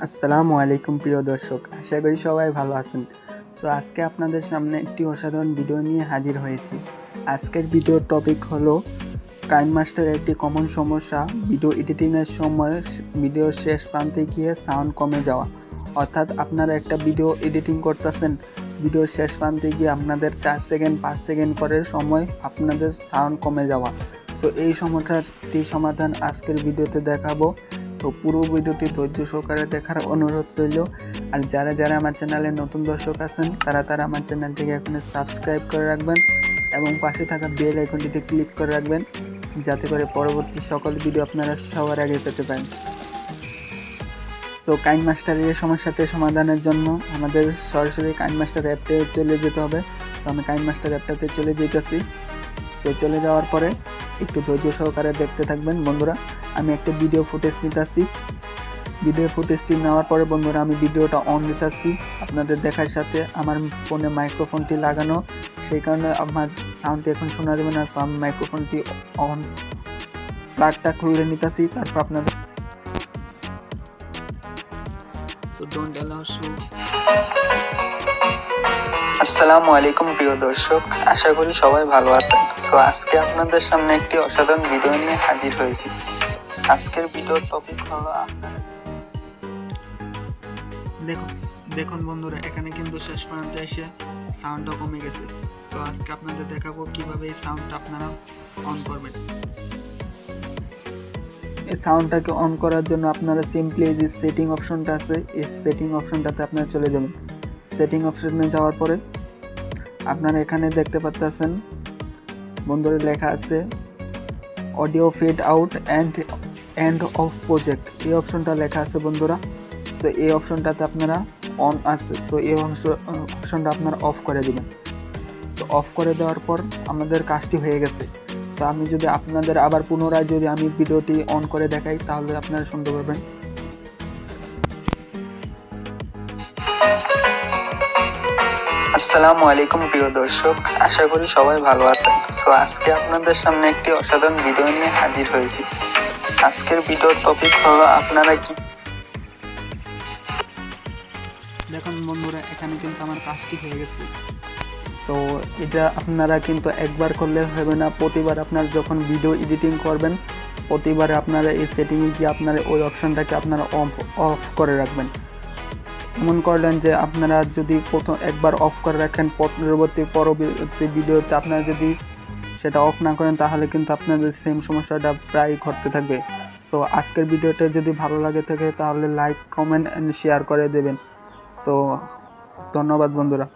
আসসালামু আলাইকুম প্রিয় দর্শক, আশা করি সবাই ভালো আছেন। সো আজকে আপনাদের সামনে একটি অসাধারণ ভিডিও নিয়ে হাজির হয়েছি। আজকের ভিডিওর টপিক হলো কাইনমাস্টারের একটি কমন সমস্যা, ভিডিও এডিটিংয়ের সময় ভিডিওর শেষ প্রান্তে গিয়ে সাউন্ড কমে যাওয়া। অর্থাৎ আপনারা একটা ভিডিও এডিটিং করতেছেন, ভিডিওর শেষ প্রান্তে গিয়ে আপনাদের 4 সেকেন্ড 5 সেকেন্ড করে সময় আপনাদের সাউন্ড কমে যাওয়া। সো এই সমস্যাটির সমাধান আজকের ভিডিওতে দেখাবো। তো পুরো ভিডিওটি ধৈর্য সহকারে দেখার অনুরোধ রইল। আর যারা যারা আমার চ্যানেলে নতুন দর্শক আছেন তারা আমার চ্যানেলটিকে এখন সাবস্ক্রাইব করে রাখবেন এবং পাশে থাকা বেল আইকনটিতে ক্লিক করে রাখবেন, যাতে করে পরবর্তী সকল ভিডিও আপনারা সবার আগে পেতে পারেন। সো কাইনমাস্টারের এই সমস্যাটি সমাধানের জন্য আমাদের সরাসরি কাইনমাস্টার অ্যাপটে চলে যেতে হবে। সো আমি কাইনমাস্টার অ্যাপটাতে চলে যেতেছি। সো চলে যাওয়ার পরে একটু ধৈর্য সহকারে দেখতে থাকবেন বন্ধুরা। আমি একটা ভিডিও ফুটেজ নিতেছি। ভিডিও ফুটেজটি নেওয়ার পরে বন্ধুরা আমি ভিডিওটা অন দিতেছি। আপনাদের দেখার সাথে আমার ফোনে মাইক্রোফোনটি লাগানো, সেই কারণে আমার সাউন্ডটি এখন শোনা যাবে না। সো আমি মাইক্রোফোনটি অন প্লাগটা খুলে নিতেছি, তারপর আপনাদের আসসালামু আলাইকুম প্রিয় দর্শক, আশা করি সবাই ভালো আছেন। সো আজকে আপনাদের সামনে একটি অসাধারণ ভিডিও নিয়ে হাজির হয়েছি। আজকের ভিডিওর টপিক হলো আপনারা দেখুন বন্ধুরা, এখানে কিন্তু শেষ পর্যন্ত এসে সাউন্ডটা কমে গেছে। সো আজকে আপনাদের দেখাবো কিভাবে এই সাউন্ডটা আপনারা অন করবেন। এই সাউন্ডটাকে অন করার জন্য আপনারা সিম্পলি এই যে সেটিং অপশনটা আছে, এই সেটিং অপশনটাতে আপনারা চলে যাবেন। সেটিং অপশনে যাওয়ার পরে আপনারা এখানে দেখতে পাচ্ছেন বন্ধুরা লেখা আছে audio fade out and of project, এই অপশনটা লেখা আছে বন্ধুরা। সো এই অপশনটাতে আপনারা অন আছে, সো এই অপশনটা আপনারা অফ করে দিবেন। সো অফ করে দেওয়ার পর আমাদের কাজটি হয়ে গেছে। সো আমি যদি আপনাদের আবার পুনরায় যদি আমি ভিডিওটি অন করে দেখাই তাহলে আপনারা শুনতে পারবেন। আসসালামু আলাইকুম প্রিয় দর্শক, আশা করি সবাই ভালো আছেন। সো আজকে আপনাদের সামনে একটি অসাধারণ ভিডিও নিয়ে হাজির হয়েছি। আজকের ভিডিওর টপিক হলো আপনারা কি দেখুন বন্ধুরা, এখানে কিন্তু আমার কাজটি হয়ে গেছে। তো এটা আপনারা কিন্তু একবার করলে হবে না, প্রতিবার আপনারা যখন ভিডিও এডিটিং করবেন প্রতিবারে আপনারা এই সেটিংয়ে গিয়ে আপনারা ওই অপশানটাকে আপনারা অফ করে রাখবেন। এমন করলেন যে আপনারা যদি একবার অফ করে রাখেন, পরবর্তী ভিডিওতে আপনারা যদি সেটা অফ না করেন তাহলে কিন্তু আপনাদের সেম সমস্যাটা প্রায় ঘটতে থাকবে। সো আজকের ভিডিওটা যদি ভালো লাগে থাকে তাহলে লাইক, কমেন্ট অ্যান্ড শেয়ার করে দেবেন। সো ধন্যবাদ বন্ধুরা।